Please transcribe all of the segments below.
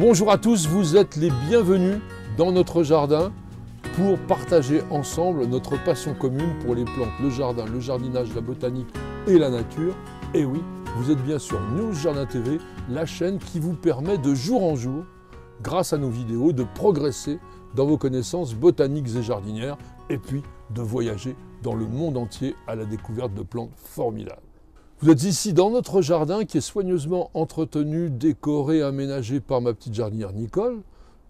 Bonjour à tous, vous êtes les bienvenus dans notre jardin pour partager ensemble notre passion commune pour les plantes, le jardin, le jardinage, la botanique et la nature. Et oui, vous êtes bien sur News Jardin TV, la chaîne qui vous permet de jour en jour, grâce à nos vidéos, de progresser dans vos connaissances botaniques et jardinières et puis de voyager dans le monde entier à la découverte de plantes formidables. Vous êtes ici dans notre jardin qui est soigneusement entretenu, décoré, aménagé par ma petite jardinière Nicole,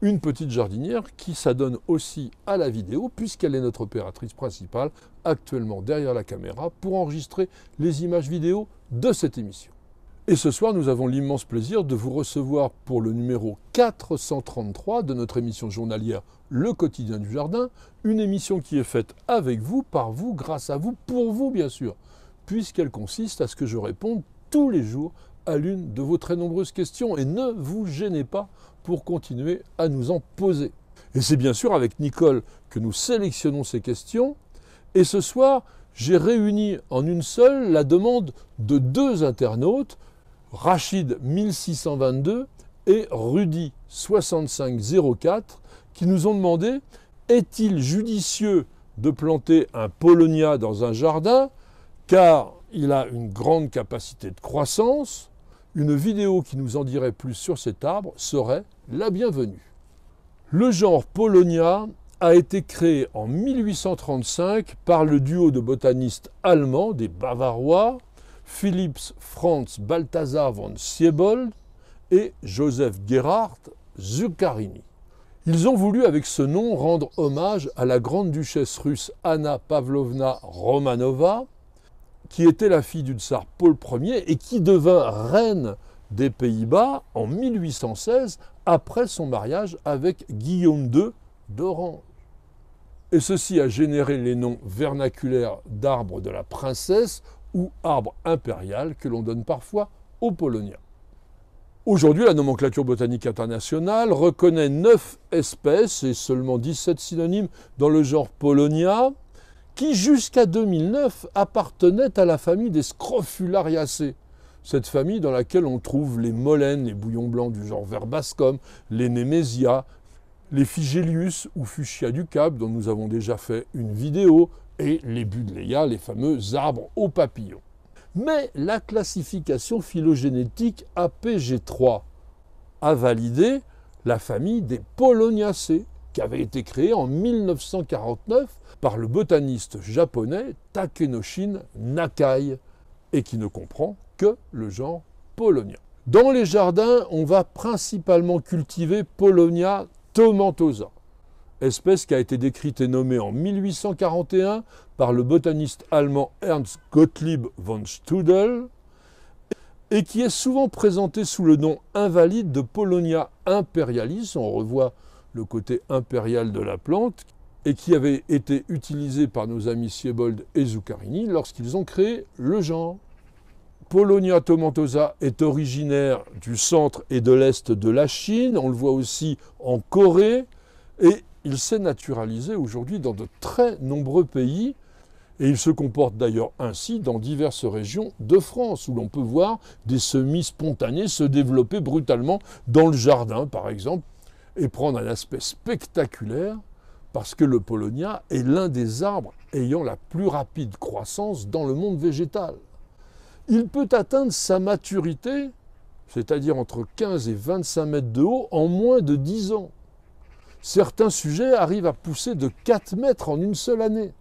une petite jardinière qui s'adonne aussi à la vidéo puisqu'elle est notre opératrice principale actuellement derrière la caméra pour enregistrer les images vidéo de cette émission. Et ce soir, nous avons l'immense plaisir de vous recevoir pour le numéro 433 de notre émission journalière Le Quotidien du Jardin, une émission qui est faite avec vous, par vous, grâce à vous, pour vous bien sûr, puisqu'elle consiste à ce que je réponde tous les jours à l'une de vos très nombreuses questions. Et ne vous gênez pas pour continuer à nous en poser. Et c'est bien sûr avec Nicole que nous sélectionnons ces questions. Et ce soir, j'ai réuni en une seule la demande de deux internautes, Rachid 1622 et Rudy 6504, qui nous ont demandé « Est-il judicieux de planter un Paulownia dans un jardin ?» car il a une grande capacité de croissance. Une vidéo qui nous en dirait plus sur cet arbre serait la bienvenue. Le genre Paulownia a été créé en 1835 par le duo de botanistes allemands, des Bavarois, Philips Franz Balthasar von Siebold et Joseph Gerhard Zuccarini. Ils ont voulu avec ce nom rendre hommage à la grande duchesse russe Anna Pavlovna Romanova, qui était la fille du tsar Paul Ier et qui devint reine des Pays-Bas en 1816 après son mariage avec Guillaume II d'Orange. Et ceci a généré les noms vernaculaires d'arbres de la princesse ou arbre impérial que l'on donne parfois aux Paulownia. Aujourd'hui, la nomenclature botanique internationale reconnaît 9 espèces et seulement 17 synonymes dans le genre Paulownia, qui jusqu'à 2009 appartenait à la famille des Scrofulariacées, cette famille dans laquelle on trouve les molènes, les bouillons blancs du genre Verbascum, les Nemesia, les Figelius ou Fuchsia du Cap, dont nous avons déjà fait une vidéo, et les Buddleia, les fameux arbres aux papillons. Mais la classification phylogénétique APG3 a validé la famille des Paulowniacées, qui avait été créée en 1949 par le botaniste japonais Takenoshin Nakai et qui ne comprend que le genre Paulownia. Dans les jardins, on va principalement cultiver Paulownia tomentosa, espèce qui a été décrite et nommée en 1841 par le botaniste allemand Ernst Gottlieb von Studel et qui est souvent présentée sous le nom invalide de Paulownia imperialis. On revoit le côté impérial de la plante, et qui avait été utilisé par nos amis Siebold et Zuccarini lorsqu'ils ont créé le genre. Paulownia tomentosa est originaire du centre et de l'est de la Chine, on le voit aussi en Corée, et il s'est naturalisé aujourd'hui dans de très nombreux pays, et il se comporte d'ailleurs ainsi dans diverses régions de France, où l'on peut voir des semis spontanés se développer brutalement dans le jardin, par exemple, et prendre un aspect spectaculaire parce que le Paulownia est l'un des arbres ayant la plus rapide croissance dans le monde végétal. Il peut atteindre sa maturité, c'est-à-dire entre 15 et 25 mètres de haut, en moins de 10 ans. Certains sujets arrivent à pousser de 4 mètres en une seule année,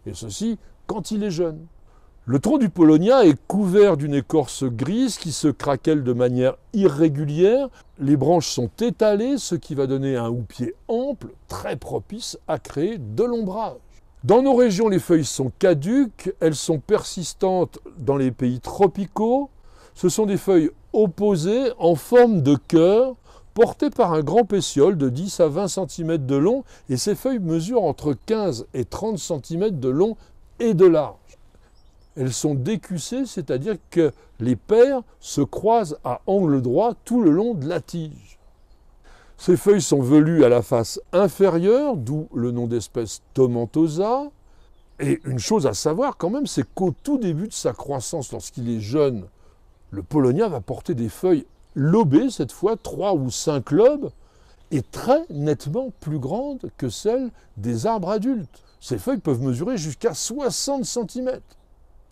et ceci quand il est jeune. Le tronc du Paulownia est couvert d'une écorce grise qui se craquelle de manière irrégulière. Les branches sont étalées, ce qui va donner un houppier ample, très propice à créer de l'ombrage. Dans nos régions, les feuilles sont caduques, elles sont persistantes dans les pays tropicaux. Ce sont des feuilles opposées en forme de cœur, portées par un grand pétiole de 10 à 20 cm de long, et ces feuilles mesurent entre 15 et 30 cm de long et de large. Elles sont décussées, c'est-à-dire que les paires se croisent à angle droit tout le long de la tige. Ces feuilles sont velues à la face inférieure, d'où le nom d'espèce tomentosa. Et une chose à savoir quand même, c'est qu'au tout début de sa croissance, lorsqu'il est jeune, le Paulownia va porter des feuilles lobée, cette fois 3 ou 5 lobes, est très nettement plus grande que celle des arbres adultes. Ces feuilles peuvent mesurer jusqu'à 60 cm.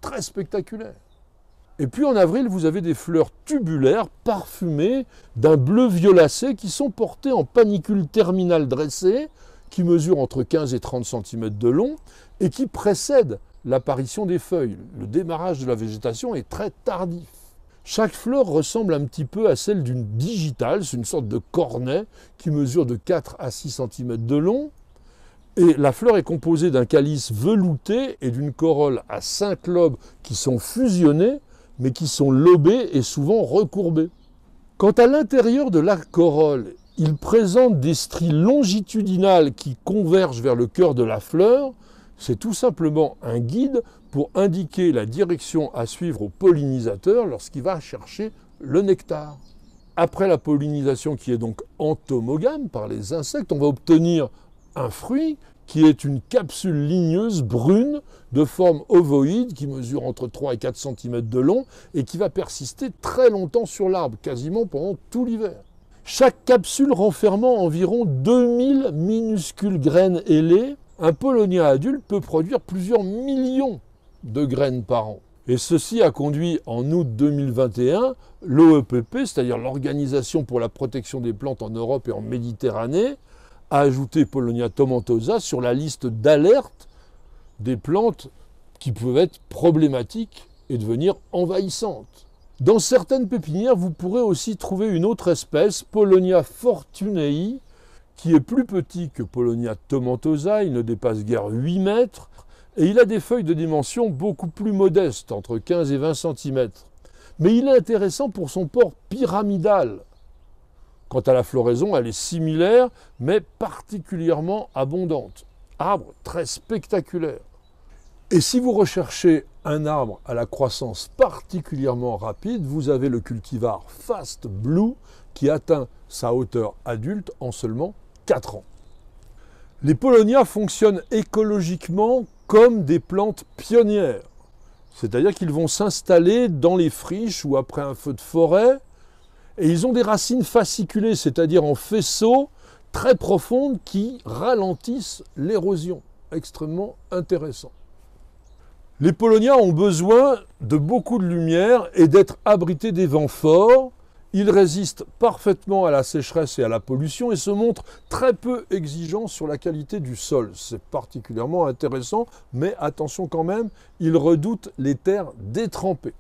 Très spectaculaire. Et puis en avril, vous avez des fleurs tubulaires parfumées d'un bleu violacé qui sont portées en panicules terminales dressées, qui mesurent entre 15 et 30 cm de long et qui précèdent l'apparition des feuilles. Le démarrage de la végétation est très tardif. Chaque fleur ressemble un petit peu à celle d'une digitale, c'est une sorte de cornet qui mesure de 4 à 6 cm de long. Et la fleur est composée d'un calice velouté et d'une corolle à 5 lobes qui sont fusionnés, mais qui sont lobés et souvent recourbés. Quant à l'intérieur de la corolle, il présente des stries longitudinales qui convergent vers le cœur de la fleur. C'est tout simplement un guide pour indiquer la direction à suivre au pollinisateur lorsqu'il va chercher le nectar. Après la pollinisation qui est donc entomogame par les insectes, on va obtenir un fruit qui est une capsule ligneuse brune de forme ovoïde qui mesure entre 3 et 4 cm de long et qui va persister très longtemps sur l'arbre, quasiment pendant tout l'hiver. Chaque capsule renfermant environ 2000 minuscules graines ailées, un Paulownia adulte peut produire plusieurs millions de graines par an. Et ceci a conduit en août 2021 l'OEPP, c'est-à-dire l'Organisation pour la protection des plantes en Europe et en Méditerranée, a ajouté Paulownia tomentosa sur la liste d'alerte des plantes qui peuvent être problématiques et devenir envahissantes. Dans certaines pépinières, vous pourrez aussi trouver une autre espèce, Paulownia fortunei, qui est plus petit que Paulownia tomentosa, il ne dépasse guère 8 mètres, et il a des feuilles de dimension beaucoup plus modestes, entre 15 et 20 cm. Mais il est intéressant pour son port pyramidal. Quant à la floraison, elle est similaire, mais particulièrement abondante. Arbre très spectaculaire. Et si vous recherchez un arbre à la croissance particulièrement rapide, vous avez le cultivar Fast Blue qui atteint sa hauteur adulte en seulement 4 ans. Les Paulownia fonctionnent écologiquement comme des plantes pionnières. C'est-à-dire qu'ils vont s'installer dans les friches ou après un feu de forêt, et ils ont des racines fasciculées, c'est-à-dire en faisceaux très profondes qui ralentissent l'érosion. Extrêmement intéressant. Les Paulownia ont besoin de beaucoup de lumière et d'être abrités des vents forts. Ils résistent parfaitement à la sécheresse et à la pollution et se montrent très peu exigeants sur la qualité du sol. C'est particulièrement intéressant, mais attention quand même, ils redoutent les terres détrempées.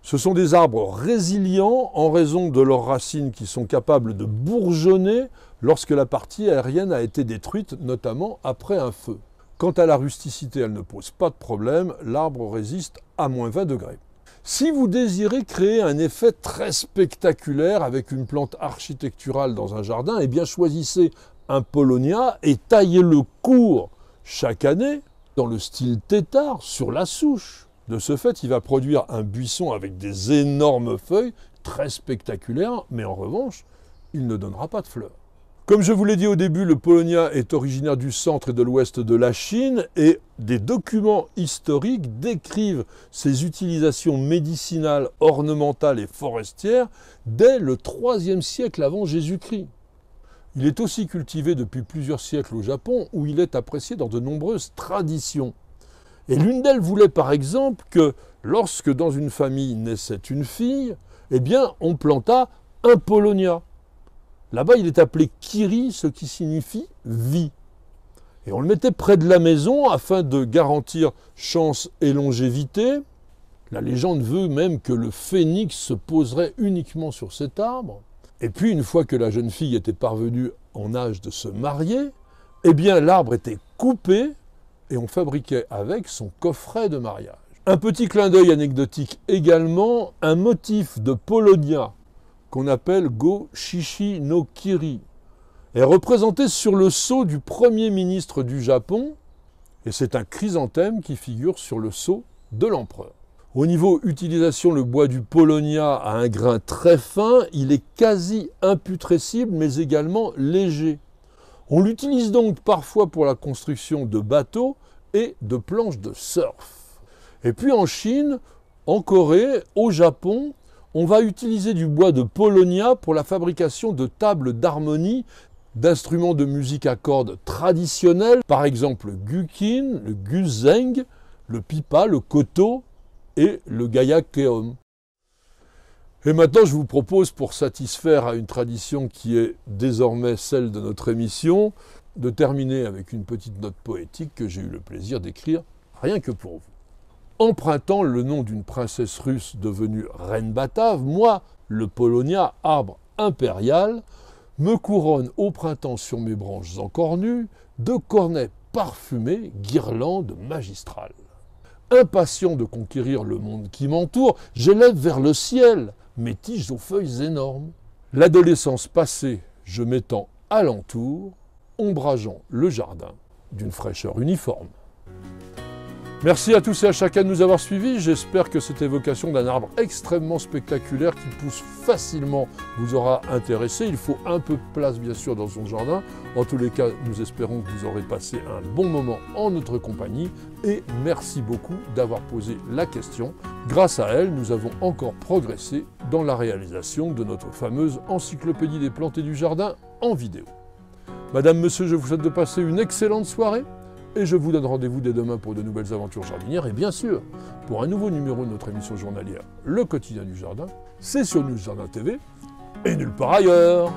Ce sont des arbres résilients en raison de leurs racines qui sont capables de bourgeonner lorsque la partie aérienne a été détruite, notamment après un feu. Quant à la rusticité, elle ne pose pas de problème, l'arbre résiste à moins 20 degrés. Si vous désirez créer un effet très spectaculaire avec une plante architecturale dans un jardin, eh bien choisissez un Paulownia et taillez-le court chaque année dans le style tétard sur la souche. De ce fait, il va produire un buisson avec des énormes feuilles très spectaculaires, mais en revanche, il ne donnera pas de fleurs. Comme je vous l'ai dit au début, le Paulownia est originaire du centre et de l'ouest de la Chine et des documents historiques décrivent ses utilisations médicinales, ornementales et forestières dès le IIIe siècle avant Jésus-Christ. Il est aussi cultivé depuis plusieurs siècles au Japon où il est apprécié dans de nombreuses traditions. Et l'une d'elles voulait par exemple que lorsque dans une famille naissait une fille, eh bien on planta un Paulownia. Là-bas, il est appelé Kiri, ce qui signifie vie. Et on le mettait près de la maison afin de garantir chance et longévité. La légende veut même que le phénix se poserait uniquement sur cet arbre. Et puis, une fois que la jeune fille était parvenue en âge de se marier, eh bien, l'arbre était coupé et on fabriquait avec son coffret de mariage. Un petit clin d'œil anecdotique également, un motif de Paulownia qu'on appelle Go Shishi no Kiri, est représenté sur le sceau du Premier ministre du Japon, et c'est un chrysanthème qui figure sur le sceau de l'empereur. Au niveau utilisation, le bois du Paulownia a un grain très fin, il est quasi imputrescible, mais également léger. On l'utilise donc parfois pour la construction de bateaux et de planches de surf. Et puis en Chine, en Corée, au Japon, On va utiliser du bois de Paulownia pour la fabrication de tables d'harmonie, d'instruments de musique à cordes traditionnels, par exemple le guqin, le guzheng, le pipa, le koto et le gaya-keom. Et maintenant, je vous propose, pour satisfaire à une tradition qui est désormais celle de notre émission, de terminer avec une petite note poétique que j'ai eu le plaisir d'écrire rien que pour vous. Empruntant le nom d'une princesse russe devenue reine batave, moi, le Paulownia, arbre impérial, me couronne au printemps sur mes branches encore nues de cornets parfumés, guirlandes magistrales. Impatient de conquérir le monde qui m'entoure, j'élève vers le ciel mes tiges aux feuilles énormes. L'adolescence passée, je m'étends alentour, ombrageant le jardin d'une fraîcheur uniforme. Merci à tous et à chacun de nous avoir suivis. J'espère que cette évocation d'un arbre extrêmement spectaculaire qui pousse facilement vous aura intéressé. Il faut un peu de place bien sûr dans son jardin. En tous les cas, nous espérons que vous aurez passé un bon moment en notre compagnie et merci beaucoup d'avoir posé la question. Grâce à elle, nous avons encore progressé dans la réalisation de notre fameuse encyclopédie des plantes et du jardin en vidéo. Madame, monsieur, je vous souhaite de passer une excellente soirée. Et je vous donne rendez-vous dès demain pour de nouvelles aventures jardinières. Et bien sûr, pour un nouveau numéro de notre émission journalière, Le Quotidien du Jardin, c'est sur News Jardin TV et nulle part ailleurs.